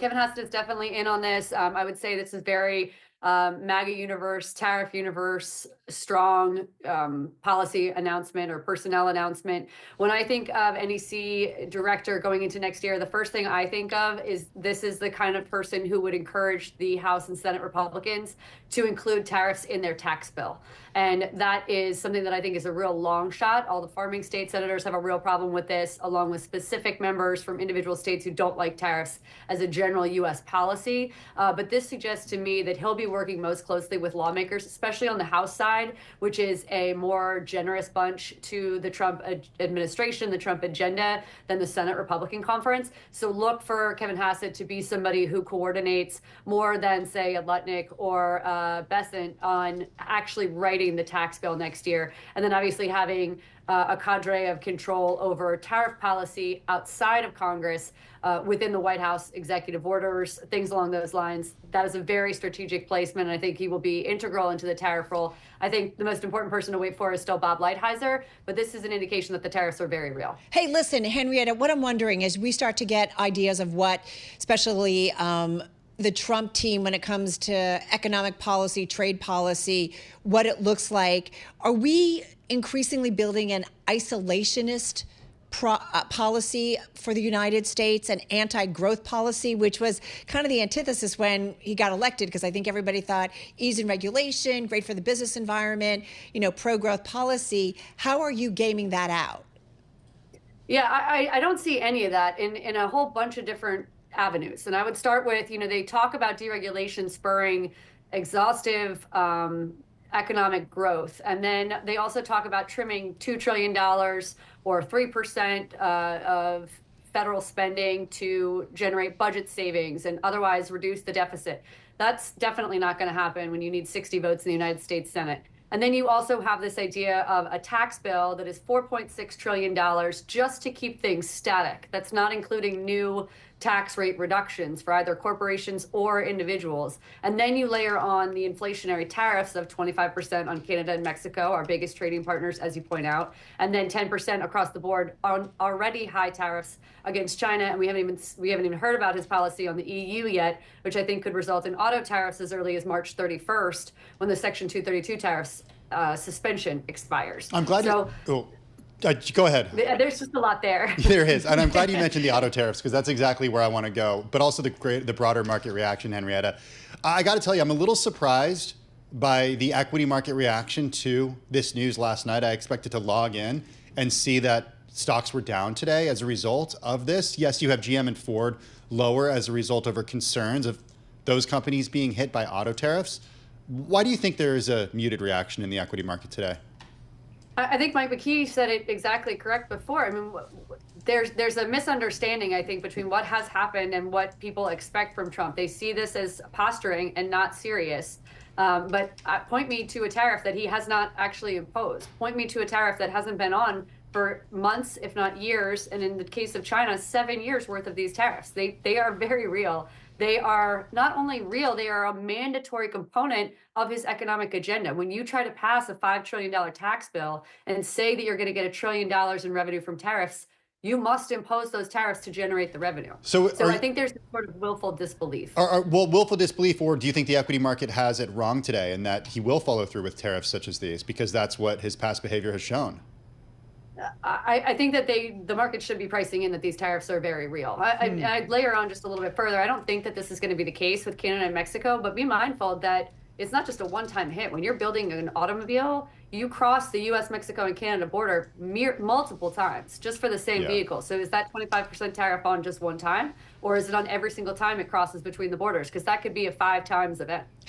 Kevin Hassett is definitely in on this. I would say this is very MAGA universe, tariff universe, strong policy announcement or personnel announcement. When I think of NEC director going into next year, the first thing I think of is this is the kind of person who would encourage the House and Senate Republicans to include tariffs in their tax bill. And that is something that I think is a real long shot. All the farming state senators have a real problem with this, along with specific members from individual states who don't like tariffs as a general U.S. policy. But this suggests to me that he'll be working most closely with lawmakers, especially on the House side, which is a more generous bunch to the Trump administration, the Trump agenda, than the Senate Republican conference. So look for Kevin Hassett to be somebody who coordinates more than, say, a Lutnick or Bessent on actually writing the tax bill next year. And then obviously having a cadre of control over tariff policy outside of Congress, within the White House, executive orders, things along those lines. That is a very strategic placement, and I think he will be integral into the tariff role. I think the most important person to wait for is still Bob Lighthizer, but this is an indication that the tariffs are very real. Hey, listen, Henrietta, what I'm wondering is we start to get ideas of what, especially the Trump team, when it comes to economic policy, trade policy, what it looks like. Are we increasingly building an isolationist policy for the United States, an anti-growth policy, which was kind of the antithesis when he got elected, because I think everybody thought ease in regulation, great for the business environment, pro-growth policy. How are you gaming that out? Yeah, I don't see any of that in a whole bunch of different avenues. And I would start with, they talk about deregulation spurring exhaustive economic growth. And then they also talk about trimming $2 trillion or 3% of federal spending to generate budget savings and otherwise reduce the deficit. That's definitely not going to happen when you need 60 votes in the United States Senate. And then you also have this idea of a tax bill that is $4.6 trillion just to keep things static. That's not including new tax rate reductions for either corporations or individuals. And then you layer on the inflationary tariffs of 25% on Canada and Mexico, our biggest trading partners, as you point out, and then 10% across the board on already high tariffs against China. And we haven't even heard about his policy on the EU yet, which I think could result in auto tariffs as early as March 31st, when the Section 232 tariffs suspension expires. I'm glad go ahead. There's just a lot there. There is. And I'm glad you mentioned the auto tariffs, because that's exactly where I want to go, but also the broader market reaction, Henrietta. I got to tell you, I'm a little surprised by the equity market reaction to this news last night. I expected to log in and see that stocks were down today as a result of this. Yes, you have GM and Ford lower as a result of concerns of those companies being hit by auto tariffs. Why do you think there is a muted reaction in the equity market today? I think Mike McKee said it exactly correct before. I mean, there's a misunderstanding, I think, between what has happened and what people expect from Trump. They see this as posturing and not serious. But point me to a tariff that he has not actually imposed. Point me to a tariff that hasn't been on for months, if not years. And in the case of China, 7 years worth of these tariffs. They are very real. They are not only real, they are a mandatory component of his economic agenda. When you try to pass a $5 trillion tax bill and say that you're going to get $1 trillion in revenue from tariffs, you must impose those tariffs to generate the revenue. So I think there's sort of willful disbelief. Willful disbelief, or do you think the equity market has it wrong today and that he will follow through with tariffs such as these because that's what his past behavior has shown? I think that the market should be pricing in that these tariffs are very real. I'd layer on just a little bit further. I don't think that this is going to be the case with Canada and Mexico, but be mindful that it's not just a one-time hit. When you're building an automobile, you cross the U.S., Mexico, and Canada border multiple times just for the same vehicle. So is that 25% tariff on just one time, or is it on every single time it crosses between the borders? Because that could be a 5 times event.